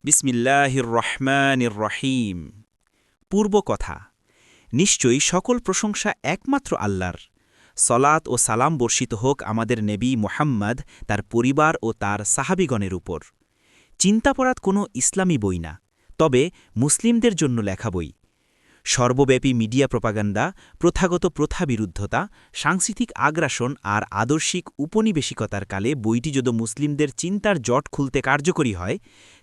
বিসমিল্লাহির রহমানির রহিম। পূর্ব কথা। নিশ্চয়ই সকল প্রশংসা একমাত্র আল্লাহর। সলাত ও সালাম বর্ষিত হোক আমাদের নেবী মুহাম্মদ, তার পরিবার ও তার সাহাবিগণের উপর। চিন্তাপরাত কোনো ইসলামী বই না, তবে মুসলিমদের জন্য লেখা বই। সর্বব্যাপী মিডিয়া প্রপাগান্ডা, প্রথাগত প্রথাবিরুদ্ধতা, সাংস্কৃতিক আগ্রাসন আর আদর্শিক উপনিবেশিকতার কালে বইটি যদি মুসলিমদের চিন্তার জট খুলতে কার্যকরী হয়,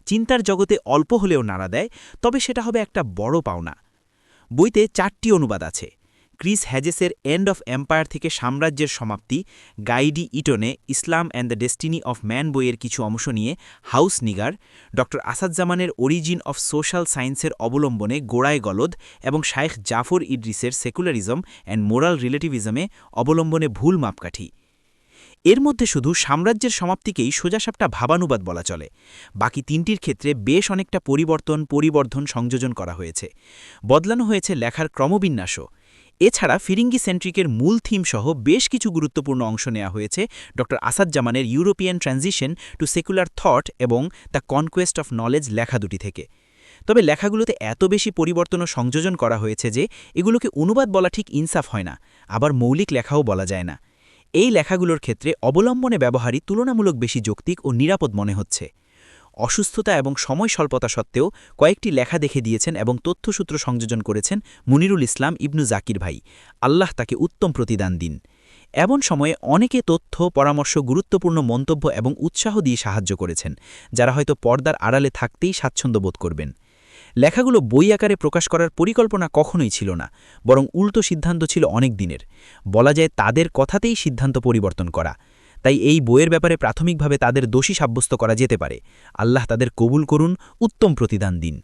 চিন্তার জগতে অল্প হলেও নাড়া দেয়, তবে সেটা হবে একটা বড় পাওনা। বইতে 4টি অনুবাদ আছে। ক্রিস হ্যাজেসের এন্ড অফ এম্পায়ার থেকে সাম্রাজ্যের সমাপ্তি, গাইডি ইটনে Islam and the destiny of man বইয়ের কিছু অংশ নিয়ে হাউস নিগার, ড আসাদজামানের অরিজিন অফ সোশ্যাল সায়েন্সের অবলম্বনে গোড়ায় গলদ এবং শায়েখ জাফর ইদ্রিসের সেকুলারিজম অ্যান্ড মোরাল রিলেটিভিজমে অবলম্বনে ভুল মাপকাঠি। এর মধ্যে শুধু সাম্রাজ্যের সমাপ্তিকেই সোজাসাপটা ভাবানুবাদ বলা চলে। বাকি 3টির ক্ষেত্রে বেশ অনেকটা পরিবর্ধন সংযোজন করা হয়েছে। বদলানো হয়েছে লেখার ক্রমবিন্যাসও। এছাড়া ফিরিঙ্গি সেন্ট্রিকের মূল থিম সহ বেশ কিছু গুরুত্বপূর্ণ অংশ নেওয়া হয়েছে ড আসাদজামানের European transition to secular thought এবং দ্য কনকোয়েস্ট অফ নলেজ লেখা দুটি থেকে। তবে লেখাগুলোতে এত বেশি পরিবর্তন ও সংযোজন করা হয়েছে যে এগুলোকে অনুবাদ বলা ঠিক ইনসাফ হয় না, আবার মৌলিক লেখাও বলা যায় না। এই লেখাগুলোর ক্ষেত্রে অবলম্বনে ব্যবহারই তুলনামূলক বেশি যৌক্তিক ও নিরাপদ মনে হচ্ছে। অসুস্থতা এবং সময় স্বল্পতা সত্ত্বেও কয়েকটি লেখা দেখে দিয়েছেন এবং তথ্যসূত্র সংযোজন করেছেন মুনিরুল ইসলাম ইবনু জাকির ভাই, আল্লাহ তাকে উত্তম প্রতিদান দিন। এমন সময়ে অনেকে তথ্য, পরামর্শ, গুরুত্বপূর্ণ মন্তব্য এবং উৎসাহ দিয়ে সাহায্য করেছেন, যারা হয়তো পর্দার আড়ালে থাকতেই স্বাচ্ছন্দ্য বোধ করবেন। লেখাগুলো বই আকারে প্রকাশ করার পরিকল্পনা কখনোই ছিল না, বরং উল্টো সিদ্ধান্ত ছিল অনেক দিনের। বলা যায় তাদের কথাতেই সিদ্ধান্ত পরিবর্তন করা। তাই এই বইয়ের ব্যাপারে প্রাথমিকভাবে তাদের দোষী সাব্যস্ত করা যেতে পারে। আল্লাহ তাদের কবুল করুন, উত্তম প্রতিদান দিন।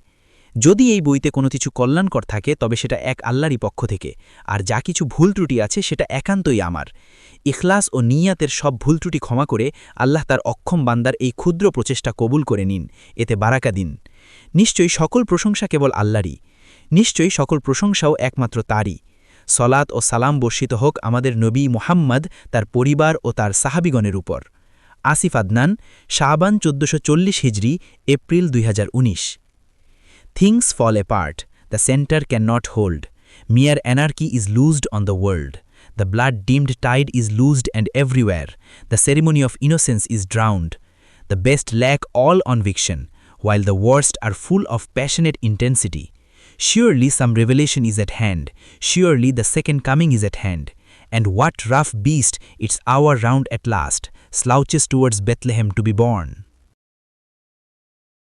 যদি এই বইতে কোনো কিছু কল্যাণকর থাকে তবে সেটা এক আল্লাহরই পক্ষ থেকে, আর যা কিছু ভুল ত্রুটি আছে সেটা একান্তই আমার। ইখলাস ও নিয়াতের সব ভুল ত্রুটি ক্ষমা করে আল্লাহ তার অক্ষম বান্দার এই ক্ষুদ্র প্রচেষ্টা কবুল করে নিন, এতে বারাকা দিন। নিশ্চয়ই সকল প্রশংসা কেবল আল্লাহরই। নিশ্চয়ই সকল প্রশংসাও একমাত্র তারই। সলাত ও সালাম বর্ষিত হোক আমাদের নবী মুহাম্মদ, তার পরিবার ও তার সাহাবিগণের উপর। আসিফ আদনান, শাবান 1440 হিজরি, April 2019। Things fall apart, the center cannot hold. Mere anarchy is loosed on the world. The blood-dimmed tide is loosed and everywhere. The ceremony of innocence is drowned. The best lack all conviction, while the worst are full of passionate intensity. Surely some revelation is at hand. Surely the second coming is at hand. And what rough beast its hour round at last, slouches towards Bethlehem to be born.